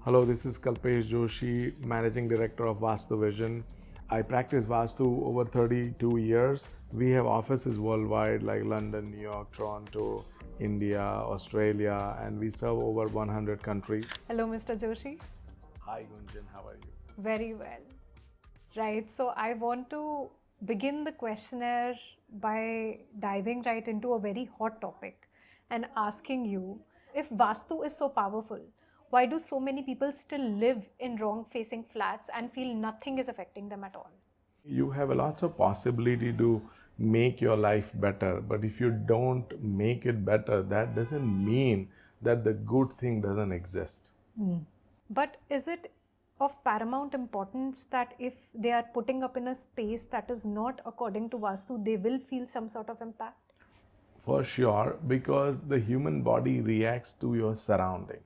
Hello, this is Kalpesh Joshi, Managing Director of Vastu Vision. I practice Vastu over 32 years. We have offices worldwide like London, New York, Toronto, India, Australia, and we serve over 100 countries. Hello, Mr. Joshi. Hi Gunjan, how are you? Very well. Right, so I want to begin the questionnaire by diving right into a very hot topic and asking you, if Vastu is so powerful, why do so many people still live in wrong facing flats and feel nothing is affecting them at all? You have a lots of possibility to make your life better, but if you don't make it better, that doesn't mean that the good thing doesn't exist. But is it of paramount importance that if they are putting up in a space that is not according to Vastu, they will feel some sort of impact? For sure, because the human body reacts to your surrounding.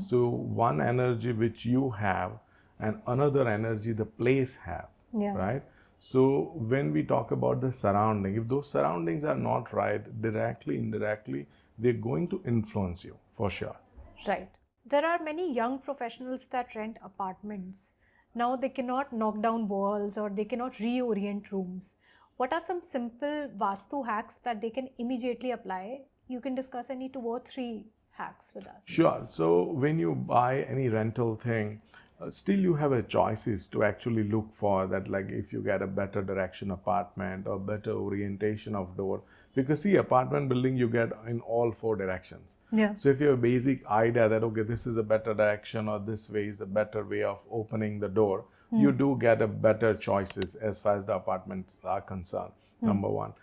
So one energy which you have and another energy the place have, Yeah. right? So when we talk about the surrounding, if those surroundings are not right, directly, indirectly, they're going to influence you for sure. Right. There are many young professionals that rent apartments. Now they cannot knock down walls or they cannot reorient rooms. What are some simple Vastu hacks that they can immediately apply? You can discuss any 2 or 3 hacks with us. Sure. So when you buy any rental thing, still you have a choices to actually look for that, like if you get a better direction apartment or better orientation of door. Because see, apartment building you get in all 4 directions. Yeah. So if you have a basic idea that okay, this is a better direction or this way is a better way of opening the door, you do get a better choices as far as the apartments are concerned. Number one.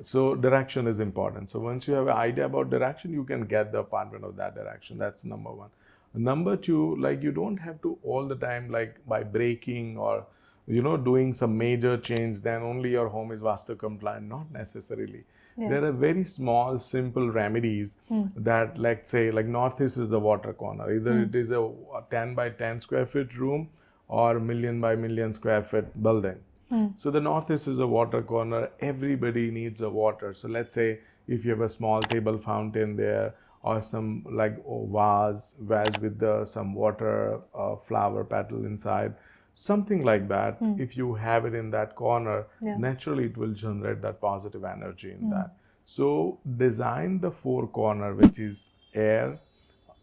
So direction is important. So once you have an idea about direction, you can get the apartment of that direction. That's number one. Number two, like you don't have to all the time, like by breaking or doing some major change, then only your home is Vastu compliant. Not necessarily. Yeah. There are very small, simple remedies that, let's say, like northeast is the water corner. Either it is a 10 by 10 square feet room or million by million square feet building. So the northeast is a water corner. Everybody needs a water. So let's say if you have a small table fountain there or some like vase with some water, flower petal inside, something like that. If you have it in that corner, naturally it will generate that positive energy in that. So design the 4 corner, which is air,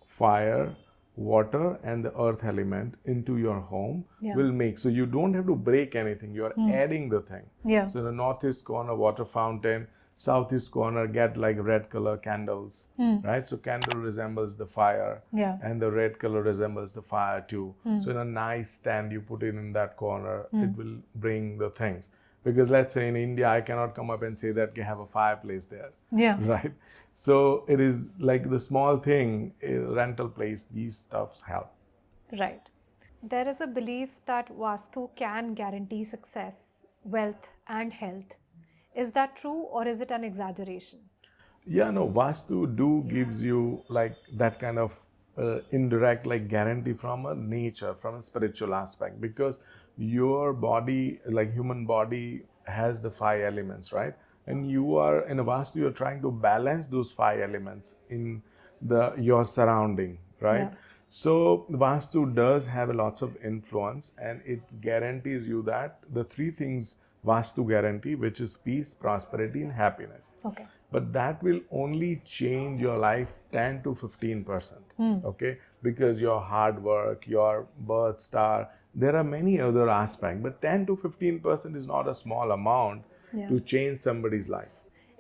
fire, water, and the earth element into your home will make. So you don't have to break anything. You are adding the thing. Yeah. So the northeast corner water fountain, southeast corner get like red color candles, right? So candle resembles the fire, Yeah. and the red color resembles the fire too. So in a nice stand you put it in that corner, it will bring the things. Because let's say in India, I cannot come up and say that you have a fireplace there. Yeah. Right. So it is like the small thing, rental place, these stuffs help. Right. There is a belief that Vastu can guarantee success, wealth, and health. Is that true or is it an exaggeration? Yeah, no, Vastu do gives you like that kind of indirect like guarantee from a nature, from a spiritual aspect, because your body, like human body, has the 5 elements, right? And you are in a Vastu, you're trying to balance those 5 elements in the your surrounding, right? Yeah. So Vastu does have a lots of influence, and it guarantees you that the 3 things Vastu guarantee, which is peace, prosperity, and happiness. Okay. But that will only change your life 10 to 15%. Okay, because your hard work, your birth star, there are many other aspects, but 10 to 15% is not a small amount to change somebody's life.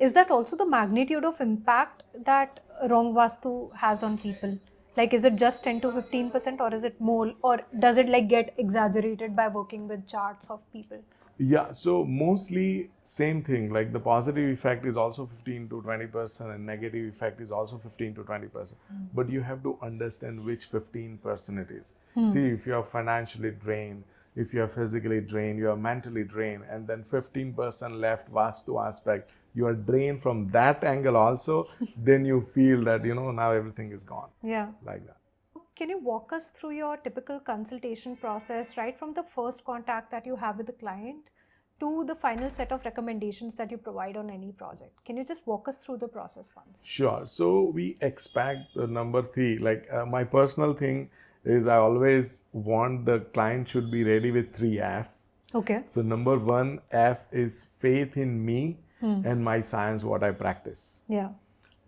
Is that also the magnitude of impact that wrong Vastu has on people? Like, is it just 10 to 15% or is it more, or does it like get exaggerated by working with charts of people? Yeah, so mostly same thing. Like the positive effect is also 15 to 20%, and negative effect is also 15 to 20%. But you have to understand which 15% it is. See, if you are financially drained, if you are physically drained, you are mentally drained, and then 15% left Vastu aspect, you are drained from that angle also, then you feel that, now everything is gone. Yeah. Like that. Can you walk us through your typical consultation process, right from the first contact that you have with the client to the final set of recommendations that you provide on any project? Can you just walk us through the process once? Sure. So we expect the number 3, like my personal thing is I always want the client should be ready with 3 F. Okay. So number 1 F is faith in me and my science, what I practice. Yeah.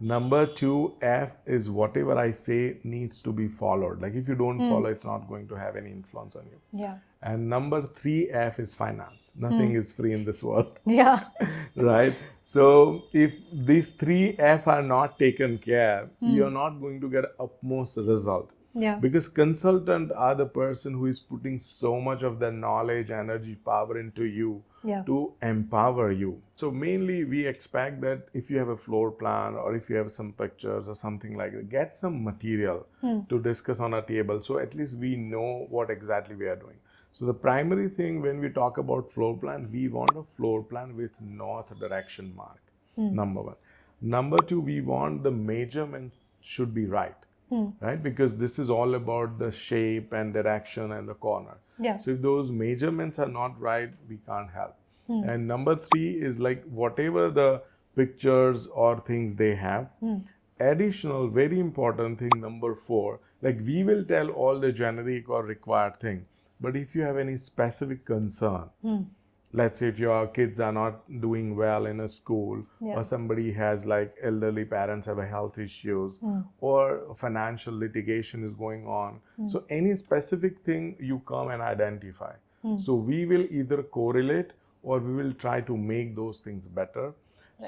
Number 2 F is whatever I say needs to be followed. Like if you don't follow, it's not going to have any influence on you. Yeah. And number 3 F is finance. Nothing is free in this world. Yeah. Right? So if these 3 F are not taken care, you're not going to get utmost result. Yeah. Because consultant are the person who is putting so much of their knowledge, energy, power into you Yeah. to empower you. So mainly we expect that if you have a floor plan or if you have some pictures or something like that, get some material to discuss on a table. So at least we know what exactly we are doing. So the primary thing when we talk about floor plan, we want a floor plan with north direction mark. Number 1. Number 2, we want the measurement should be right. Right? Because this is all about the shape and direction and the corner. Yeah. So if those measurements are not right, we can't help. And number 3 is like whatever the pictures or things they have. Additional, very important thing, number 4, like we will tell all the generic or required thing. But if you have any specific concern, let's say if your kids are not doing well in a school, or somebody has like elderly parents have a health issues, or financial litigation is going on, so any specific thing you come and identify. So we will either correlate or we will try to make those things better.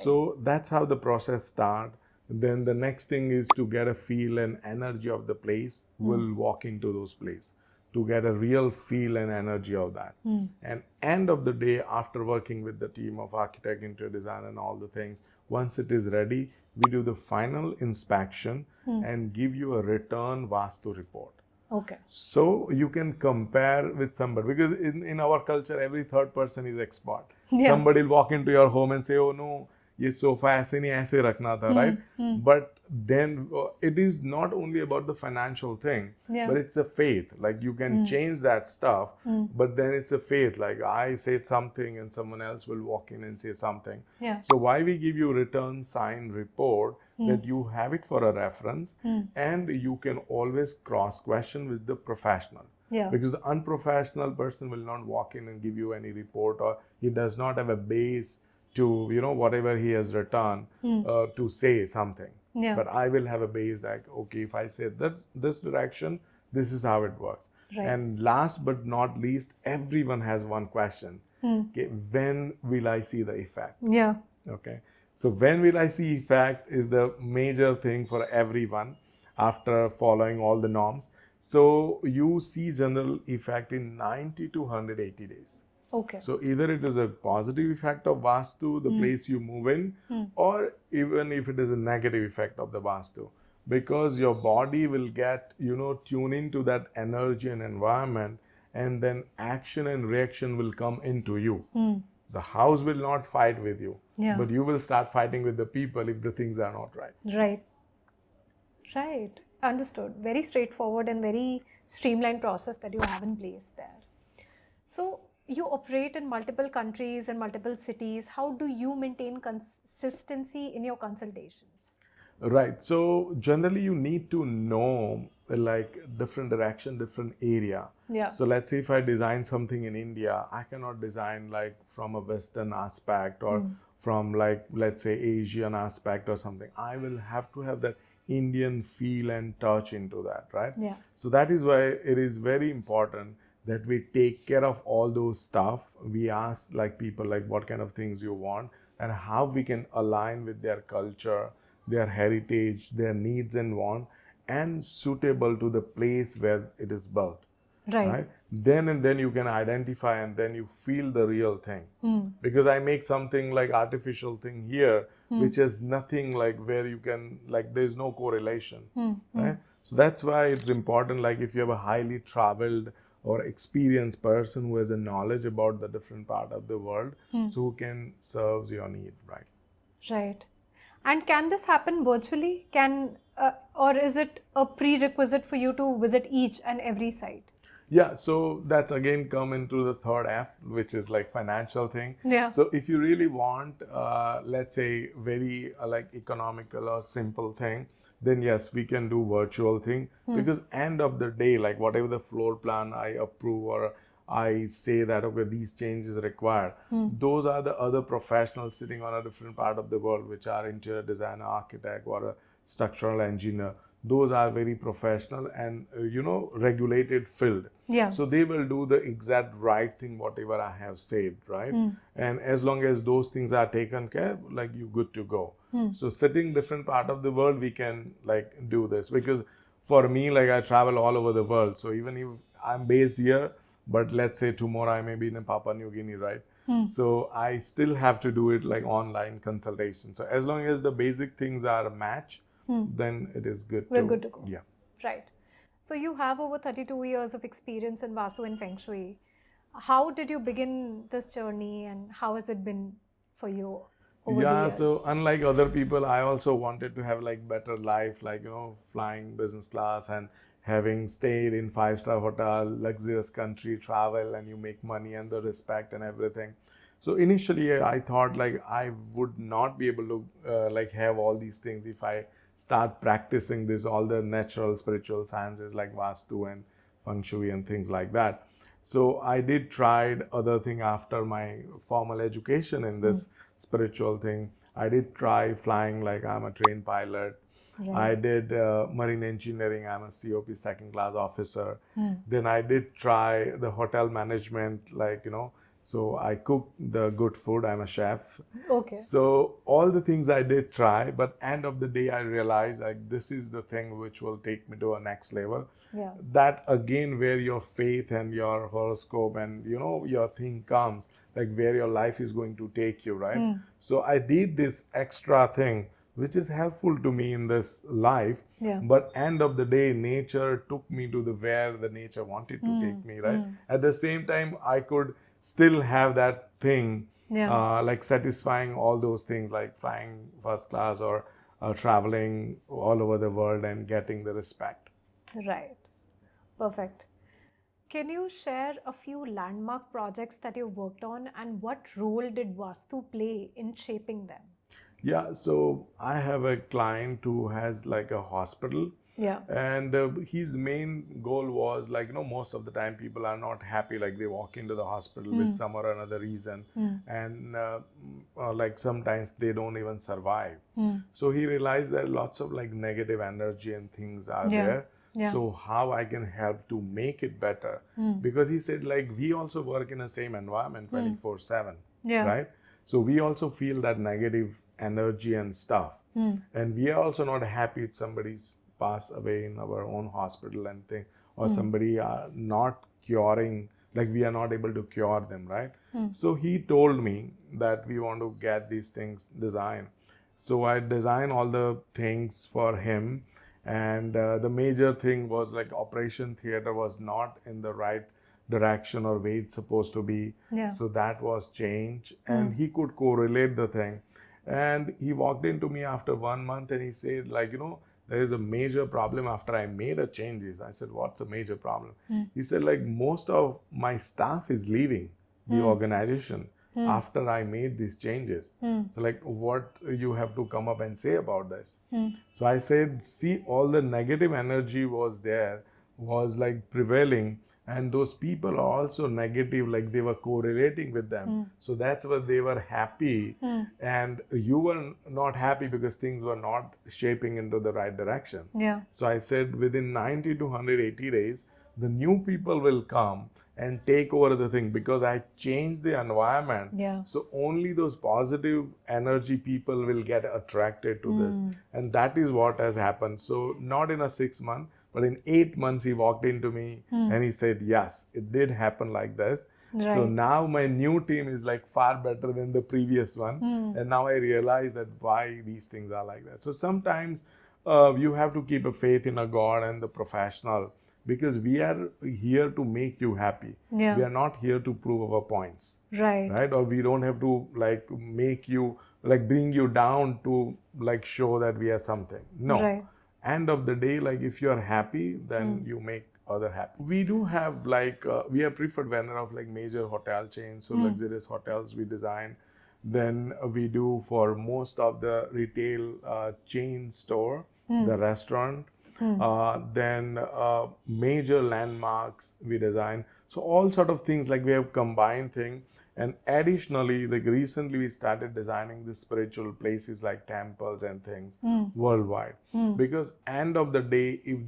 So that's how the process start. Then the next thing is to get a feel and energy of the place. We'll walk into those places to get a real feel and energy of that. And end of the day, after working with the team of architect, interior design and all the things, once it is ready, we do the final inspection and give you a return Vastu report. Okay. So you can compare with somebody, because in our culture, every third person is expert. Yeah. Somebody will walk into your home and say, oh no, ये sofa ऐसे नहीं ऐसे रखना था, right? But then it is not only about the financial thing, but it's a faith. Like you can change that stuff, but then it's a faith. Like I said something and someone else will walk in and say something. Yeah. So why we give you return sign report, that you have it for a reference, and you can always cross question with the professional. Yeah. Because the unprofessional person will not walk in and give you any report, or he does not have a base to, whatever he has written to say something. Yeah. But I will have a base like, okay, if I say this direction, this is how it works. Right. And last but not least, everyone has one question. Okay, when will I see the effect? Yeah. Okay, so when will I see effect is the major thing for everyone after following all the norms. So you see general effect in 90 to 180 days. Okay. So either it is a positive effect of Vastu, the place you move in, or even if it is a negative effect of the Vastu, because your body will get, tune into that energy and environment, and then action and reaction will come into you. The house will not fight with you, but you will start fighting with the people if the things are not right. Right. Right. Understood. Very straightforward and very streamlined process that you have in place there. So you operate in multiple countries and multiple cities. How do you maintain consistency in your consultations? Right. So generally you need to know like different direction, different area. Yeah. So let's say if I design something in India, I cannot design like from a Western aspect or from like, let's say Asian aspect or something. I will have to have that Indian feel and touch into that, right? Yeah. So that is why it is very important that we take care of all those stuff. We ask like people like what kind of things you want and how we can align with their culture, their heritage, their needs and want, and suitable to the place where it is built. Right. Then and then you can identify and then you feel the real thing. Because I make something like artificial thing here, which is nothing like where you can, like there's no correlation. Right? So that's why it's important, like if you have a highly traveled or experienced person who has a knowledge about the different part of the world, so who can serve your need, right? Right. And can this happen virtually? Or is it a prerequisite for you to visit each and every site? Yeah, so that's again come into the third F, which is like financial thing. Yeah. So if you really want, let's say very like economical or simple thing, then yes, we can do virtual thing. Because end of the day, like whatever the floor plan I approve or I say that okay, these changes required, those are the other professionals sitting on a different part of the world, which are interior designer, architect, or a structural engineer. Those are very professional and regulated field. Yeah. So they will do the exact right thing, whatever I have said, right? And as long as those things are taken care, like you good to go. So sitting different part of the world, we can like do this. Because for me, like I travel all over the world. So even if I'm based here, but let's say tomorrow I may be in Papua New Guinea, right? So I still have to do it like online consultation. So as long as the basic things are match, then it is good. We're good to go. Yeah. Right. So you have over 32 years of experience in Vastu and Feng Shui. How did you begin this journey and how has it been for you over the Yeah, years? so unlike other people, I also wanted to have like better life, like flying business class and having stayed in five-star hotel, luxurious country, travel, and you make money and the respect and everything. So initially, I thought like I would not be able to like have all these things if I start practicing this all the natural spiritual sciences like Vastu and Feng Shui and things like that. So I did tried other thing after my formal education in this spiritual thing. I did try flying, like I'm a trained pilot. Right. I did marine engineering. I'm a COP second class officer. Then I did try the hotel management, like so I cook the good food. I'm a chef. Okay. So all the things I did try, but end of the day I realized like this is the thing which will take me to a next level. Yeah. That again where your faith and your horoscope and your thing comes, like where your life is going to take you, right? So I did this extra thing which is helpful to me in this life. Yeah. But end of the day, nature took me to the where the nature wanted to take me, right? At the same time, I could still have that thing, Yeah. like satisfying all those things, like flying first class or traveling all over the world and getting the respect. Right. Perfect. Can you share a few landmark projects that you worked on and what role did Vastu play in shaping them? Yeah, so I have a client who has like a hospital. Yeah. And his main goal was like, most of the time people are not happy, like they walk into the hospital with some or another reason. And like sometimes they don't even survive. So he realized that lots of like negative energy and things are there. Yeah. So how I can help to make it better? Because he said like we also work in the same environment 24/7, Yeah. right? So we also feel that negative energy and stuff. And we are also not happy if somebody's pass away in our own hospital and thing, or somebody are not curing, like we are not able to cure them, right? So he told me that we want to get these things designed. So I designed all the things for him. And the major thing was like operation theater was not in the right direction or way it's supposed to be. Yeah. So that was changed, and he could correlate the thing. And he walked into me after 1 month and he said like, there is a major problem after I made a changes. I said, what's a major problem? He said like most of my staff is leaving the organization after I made these changes. So like what you have to come up and say about this? So I said, see, all the negative energy was there, was like prevailing, and those people are also negative, like they were correlating with them. So that's why they were happy, and you were not happy because things were not shaping into the right direction. Yeah. So I said within 90 to 180 days, the new people will come and take over the thing because I changed the environment. Yeah. So only those positive energy people will get attracted to this. And that is what has happened. So not in a 6 month, but in 8 months, he walked into me and he said, yes, it did happen like this. So Right. now my new team is like far better than the previous one. And now I realize that why these things are like that. So sometimes you have to keep a faith in a God and the professional, because we are here to make you happy. Yeah. We are not here to prove our points. Right. Right? Or we don't have to like make you, like bring you down to like show that we are something. No. Right. End of the day, like if you are happy, then you make other happy. We do have like we are preferred vendor of like major hotel chains, so luxurious hotels we design. Then we do for most of the retail chain store. the restaurant, then major landmarks we design. So all sort of things, like we have combined thing. And additionally, like recently we started designing the spiritual places like temples and things worldwide. Because end of the day, if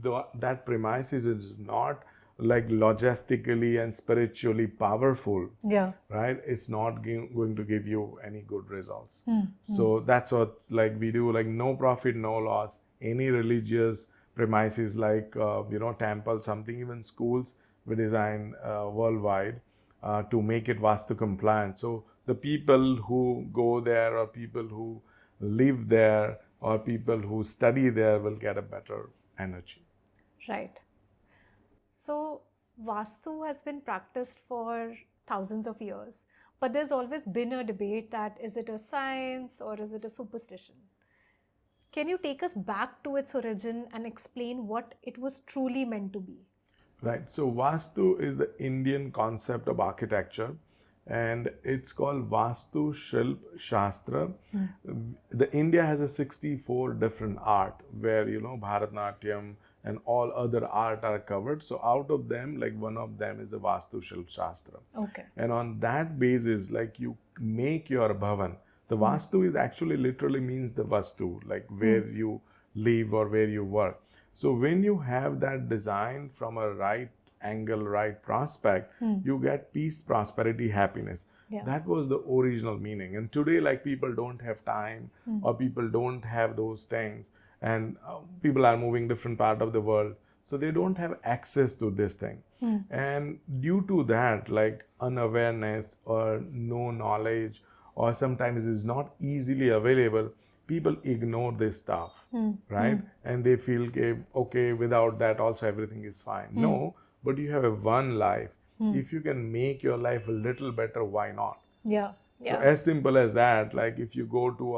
that premises is not like logistically and spiritually powerful, Yeah. right, it's not going to give you any good results. So that's what like we do, like no profit, no loss. Any religious premises like temple, something, even schools, we design worldwide to make it Vastu compliant. So the people who go there, or people who live there, or people who study there will get a better energy. Right. So, Vastu has been practiced for thousands of years, but there's always been a debate that is it a science or is it a superstition? Can you take us back to its origin and explain what it was truly meant to be? Right. So Vastu is the Indian concept of architecture, and it's called Vastu Shilp Shastra. The India has a 64 different art where Bharatnatyam and all other art are covered. So out of them, like one of them is the Vastu Shilp Shastra. Okay. And on that basis, like you make your bhavan. The Vastu is actually literally means the Vastu, like where you live or where you work. So when you have that design from a right angle, right prospect, you get peace, prosperity, happiness. Yeah. That was the original meaning. And today, like people don't have time, or people don't have those things, and people are moving different part of the world, so they don't have access to this thing. And due to that, like unawareness or no knowledge, or sometimes it's not easily available, people ignore this stuff, right? And they feel okay, without that also everything is fine. No, but you have a one life. If you can make your life a little better, why not? Yeah. So as simple as that, like if you go to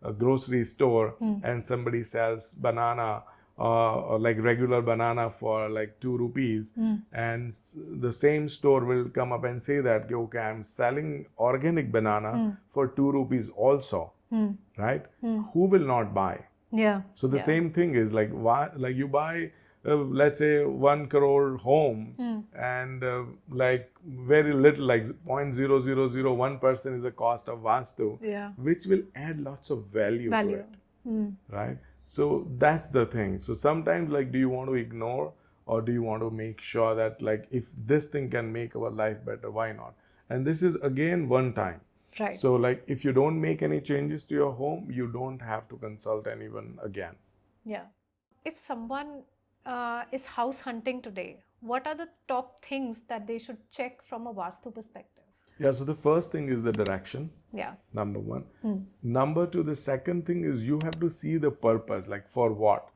a grocery store and somebody sells banana, or like regular banana for like 2 rupees, and the same store will come up and say that, okay, I'm selling organic banana for 2 rupees also, right? Who will not buy? Yeah. So the same thing is like, why, like you buy, let's say 1 crore home, and like very little, like 0.0001% is the cost of Vastu, Yeah. which will add lots of value to it, right? So that's the thing. So sometimes, like, do you want to ignore, or do you want to make sure that, like, if this thing can make our life better, why not? And this is again one time. Right. So, like, if you don't make any changes to your home, you don't have to consult anyone again. Yeah. If someone is house hunting today, what are the top things that they should check from a Vastu perspective? Yeah, so the first thing is the direction. Yeah. Number one. Number two, the second thing is you have to see the purpose, like for what?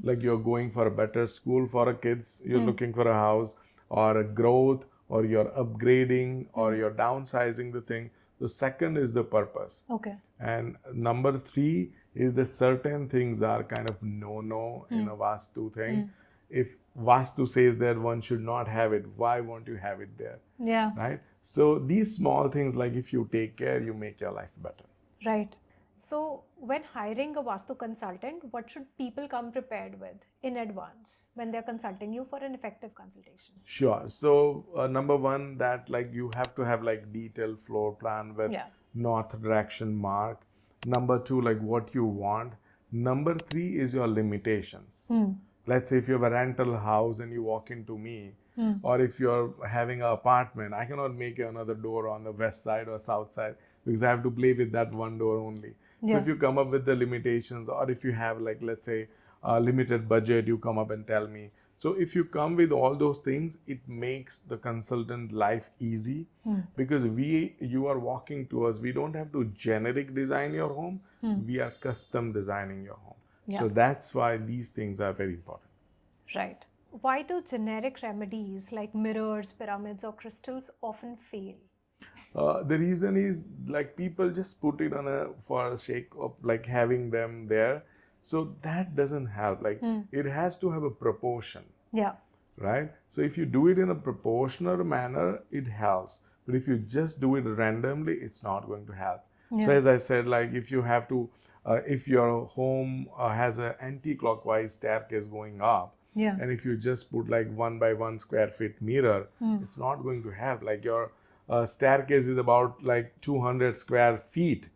Like you're going for a better school for a kids, you're looking for a house, or a growth, or you're upgrading, or you're downsizing the thing. The second is the purpose. Okay. And number three is the certain things are kind of no in a Vastu thing. If Vastu says that one should not have it, why won't you have it there? Yeah. Right? So these small things, like if you take care, you make your life better. Right. So, when hiring a Vastu consultant, what should people come prepared with in advance when they're consulting you for an effective consultation? Sure. So number one, that like you have to have like detailed floor plan with north direction mark. Number two, like what you want. Number three is your limitations. Let's say if you have a rental house and you walk into me, or if you're having an apartment, I cannot make another door on the west side or south side, because I have to play with that one door only. So if you come up with the limitations, or if you have, like, let's say a limited budget, you come up and tell me. So if you come with all those things, it makes the consultant life easy, because you are walking to us. We don't have to generic design your home. We are custom designing your home. So that's why these things are very important. Right. Why do generic remedies like mirrors, pyramids, or crystals often fail? The reason is, like, people just put it on for a sake of like having them there. So that doesn't help. Like it has to have a proportion. Yeah. Right? So if you do it in a proportional manner, it helps. But if you just do it randomly, it's not going to help. So as I said, like if you have to if your home has an anti-clockwise staircase going up, Yeah. and if you just put like 1 by 1 square feet mirror, it's not going to have like your staircase is about like 200 square feet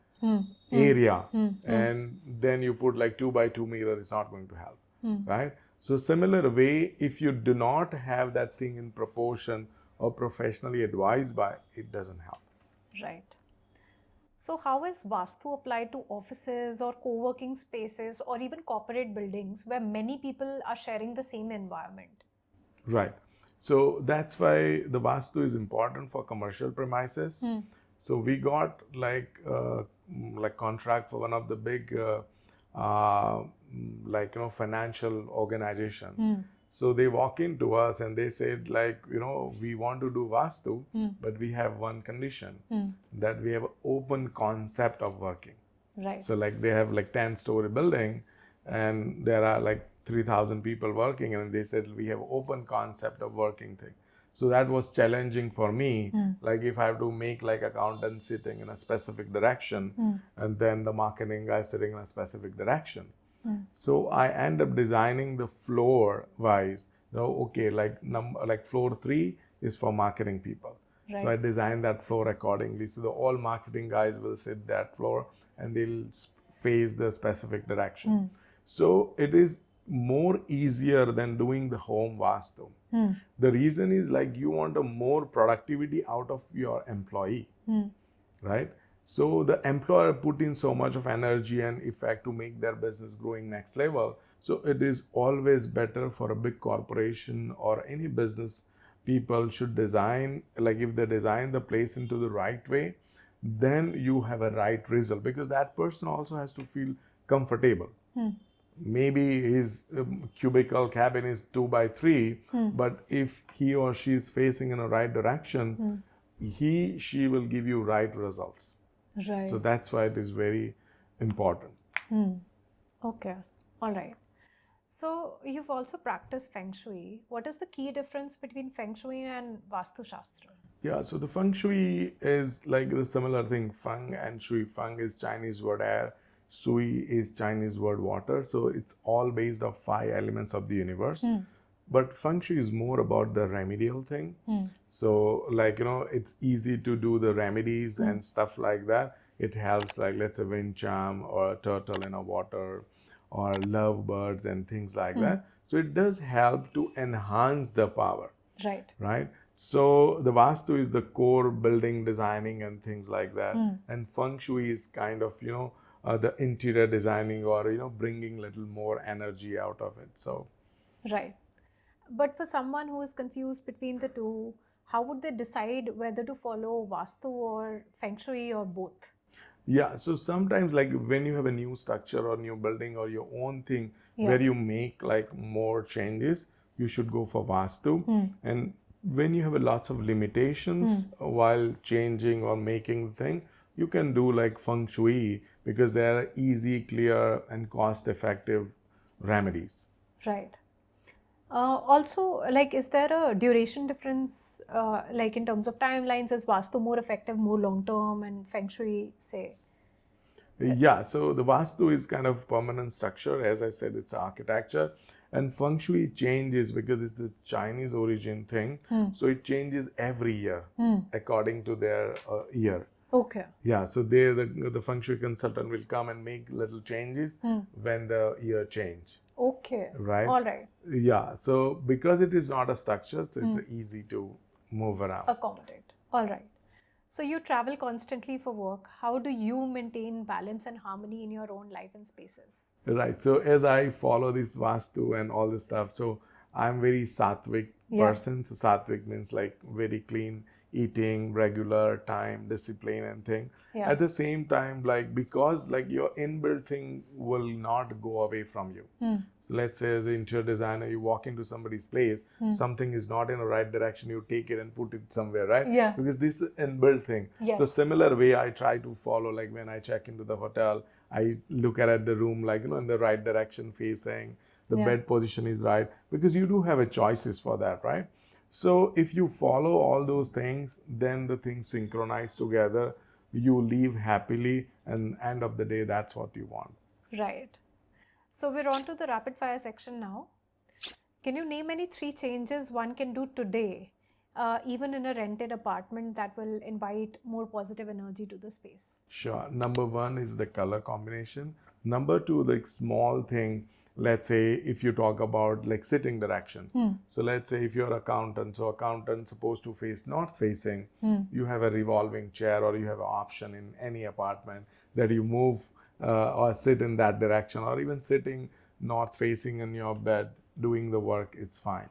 area, and then you put like 2 by 2 mirror, it's not going to help, right? So similar way, if you do not have that thing in proportion or professionally advised by, it doesn't help. Right. So, how is Vastu applied to offices or co working spaces or even corporate buildings where many people are sharing the same environment? Right. So that's why the Vastu is important for commercial premises. So we got like contract for one of the big financial organization. So they walk into us and they said like, we want to do Vastu, but we have one condition, that we have open concept of working. Right. So like they have like 10-story building and there are like 3,000 people working, and they said we have open concept of working thing. So that was challenging for me. Like if I have to make like accountant sitting in a specific direction and then the marketing guy sitting in a specific direction. So I end up designing the floor wise. Okay, like floor 3 is for marketing people. Right. So I designed that floor accordingly. So the all marketing guys will sit that floor and they'll face the specific direction. So it is more easier than doing the home Vastu. The reason is like you want a more productivity out of your employee, right? So the employer put in so much of energy and effect to make their business growing next level. So it is always better for a big corporation or any business, people should design, like if they design the place into the right way, then you have a right result, because that person also has to feel comfortable. Maybe his cubicle cabin is 2 by 3, but if he or she is facing in a right direction, she will give you right results. Right. So that's why it is very important. Okay. All right. So, you've also practiced Feng Shui. What is the key difference between Feng Shui and Vastu Shastra? Yeah, so the feng shui is like the similar thing. Feng and shui. Feng is Chinese word air, shui is Chinese word water. So it's all based off 5 elements of the universe. But feng shui is more about the remedial thing. So it's easy to do the remedies and stuff like that. It helps, like let's say wind charm or a turtle in a water or lovebirds and things like that. So it does help to enhance the power. Right. Right. So the Vastu is the core building designing and things like that, and Feng Shui is kind of the interior designing or bringing little more energy out of it. So Right. But for someone who is confused between the two, how would they decide whether to follow Vastu or Feng Shui or both? yeah, so sometimes like when you have a new structure or new building or your own thing where you make like more changes, you should go for Vastu. And when you have a lots of limitations while changing or making the thing, you can do like Feng Shui, because they are easy, clear, and cost effective remedies. Right. Also, like, is there a duration difference, like in terms of timelines? Is Vastu more effective, more long term, and Feng Shui, say? Yeah, so the Vastu is kind of permanent structure. As I said, it's architecture. And Feng Shui changes because it's a Chinese origin thing. So it changes every year according to their year. Okay. Yeah, so the Feng Shui consultant will come and make little changes when the year change. Okay. Right. All right. Yeah, so because it is not a structure, so it's easy to move around. Accommodate. All right. So you travel constantly for work. How do you maintain balance and harmony in your own life and spaces? Right. So as I follow this Vastu and all this stuff, so I'm very sattvic person. So sattvic means like very clean eating, regular time, discipline and thing. Yeah. At the same time, like because like your inbuilt thing will not go away from you. So let's say as an interior designer, you walk into somebody's place, something is not in the right direction, you take it and put it somewhere, right? Yeah. Because this is inbuilt thing. Yes. The similar way I try to follow, like when I check into the hotel, I look at the room like in the right direction facing, the bed position is right, because you do have a choices for that, right? So if you follow all those things, then the things synchronize together. you leave happily, and end of the day, that's what you want. Right. So we're on to the rapid fire section now. Can you name any 3 changes one can do today, even in a rented apartment, that will invite more positive energy to the space? Sure. Number one is the color combination. Number two, like small thing, let's say if you talk about like sitting direction. So let's say if you're accountant, so accountant supposed to face north facing, you have a revolving chair or you have an option in any apartment that you move or sit in that direction, or even sitting north facing in your bed doing the work, it's fine.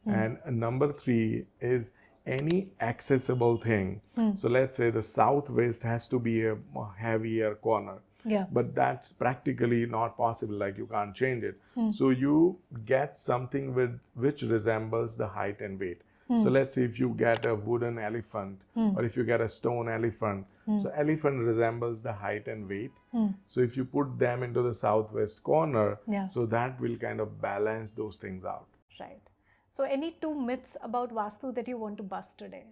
And number three is any accessible thing. So let's say the southwest has to be a heavier corner. Yeah. But that's practically not possible, like you can't change it. So you get something with which resembles the height and weight. So let's say if you get a wooden elephant or if you get a stone elephant, so elephant resembles the height and weight. So if you put them into the southwest corner, Yeah. so that will kind of balance those things out. Right. So any 2 myths about Vastu that you want to bust today?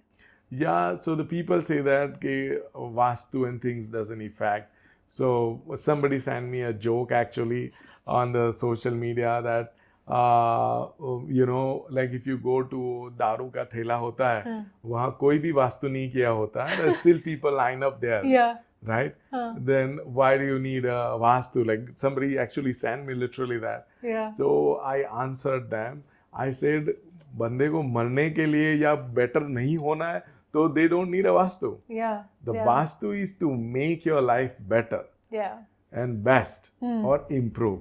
Yeah, so the people say that Vastu and things doesn't affect. So somebody sent me a joke actually on the social media that like if you go to दारू का ठेला होता है, वहाँ कोई भी वास्तु नहीं किया होता है, but still people line up there. Yeah. Right? Then why do you need a Vastu? Like somebody actually sent me literally that. Yeah. So I answered them. I said, बंदे को मरने के लिए या better नहीं होना है, so they don't need a Vastu. Yeah. The Yeah. Vastu is to make your life better Yeah. and best or improve.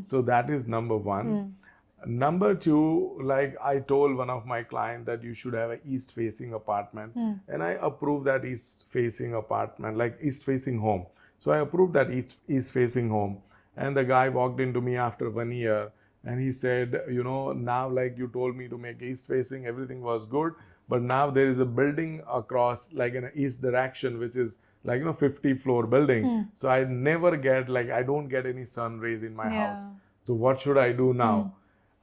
So that is number one. Number two, like I told one of my clients that you should have an east facing apartment, and I approved that east facing apartment, like east facing home. So I approved that east facing home, and the guy walked into me after 1 year and he said, now like you told me to make east facing, everything was good, but now there is a building across like in an east direction, which is like 50-floor building. So I never get, like I don't get any sun rays in my house. So what should I do now?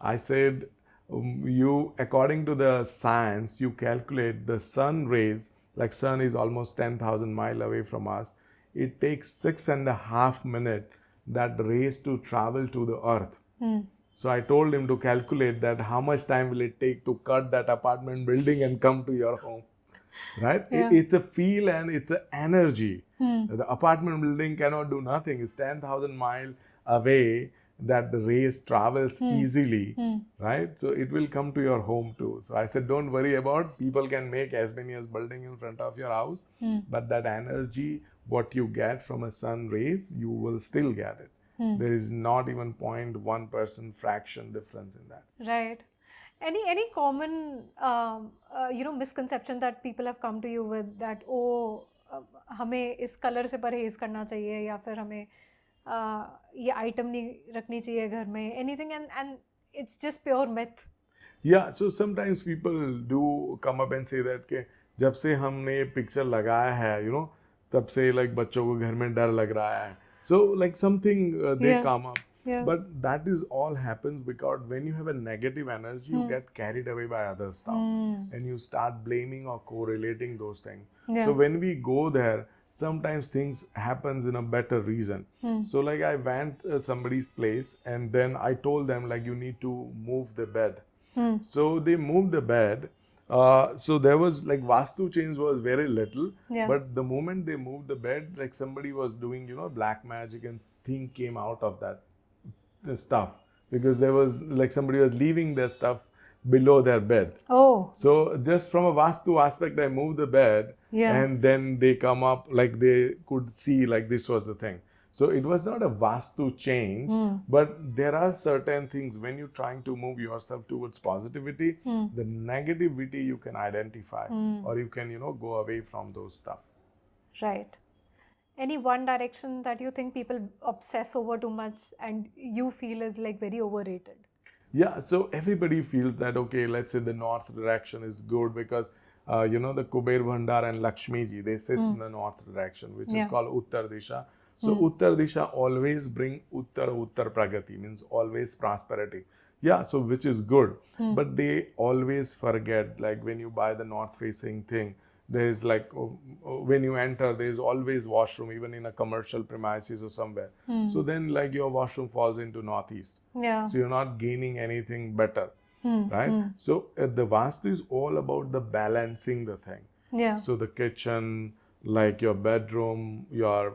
I said, you, according to the science, you calculate the sun rays, like sun is almost 10,000 miles away from us. It takes 6.5 minutes that rays to travel to the earth. So I told him to calculate that how much time will it take to cut that apartment building and come to your home. Right? Yeah. It's a feel and it's an energy. The apartment building cannot do nothing. It's 10,000 miles away that the rays travels easily, right? So it will come to your home too. So I said, don't worry about, people can make as many as building in front of your house, but that energy, what you get from a sun rays, you will still get it. There is not even 0.1% fraction difference in that. Right. Any common misconception that people have come to you with, that हमें इस colour से परहेज करना चाहिए या फिर हमें ये आइटम नहीं रखनी चाहिए घर में, anything, and it's just pure myth? Yeah, so sometimes people do come up and say that कि जब से हमने पिक्चर लगाया है, तब से like बच्चों को घर में डर लग रहा है. So like something they Yeah. come up. Yeah. But that is all happens because when you have a negative energy, you get carried away by other stuff and you start blaming or correlating those things. Yeah. So when we go there, sometimes things happens in a better reason. So like I went somebody's place and then I told them like you need to move the bed. So they moved the bed. So there was like Vastu change was very little, but the moment they moved the bed, like somebody was doing black magic and thing came out of that the stuff, because there was like somebody was leaving their stuff below their bed. Oh. So just from a Vastu aspect, I moved the bed, and then they come up like they could see like this was the thing. So it was not a Vastu change, but there are certain things when you're trying to move yourself towards positivity, the negativity you can identify, or you can go away from those stuff. Right. Any one direction that you think people obsess over too much and you feel is like very overrated? Yeah, so everybody feels that, okay, let's say the north direction is good because, the Kuber Bhandar and Lakshmi ji, they sit in the north direction, which is called Uttar Disha. So Uttar Disha always bring Uttar Pragati, means always prosperity. Yeah, so which is good. But they always forget, like when you buy the north facing thing, there's like when you enter, there's always washroom, even in a commercial premises or somewhere. So then like your washroom falls into northeast. Yeah. So you're not gaining anything better, right? So the Vastu is all about the balancing the thing. Yeah. So the kitchen, like your bedroom, your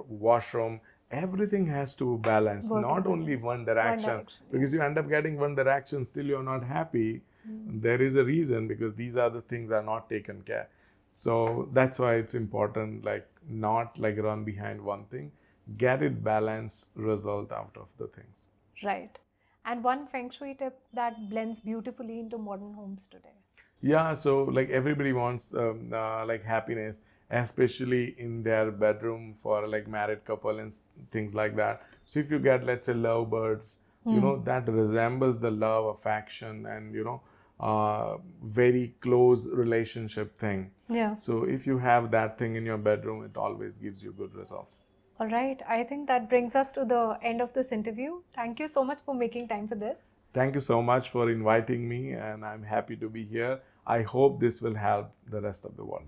washroom, everything has to balance, Work in not only balance. one direction. One direction, yeah. Because you end up getting one direction, still you're not happy. There is a reason, because these are the things are not taken care. So that's why it's important, like not like run behind one thing, get it balanced result out of the things. Right. And one feng shui tip that blends beautifully into modern homes today. Yeah, so like everybody wants like happiness, especially in their bedroom for like married couple and things like that. So if you get, let's say, lovebirds, that resembles the love, affection, and very close relationship thing. Yeah. So if you have that thing in your bedroom, it always gives you good results. All right. I think that brings us to the end of this interview. Thank you so much for making time for this. Thank you so much for inviting me, and I'm happy to be here. I hope this will help the rest of the world.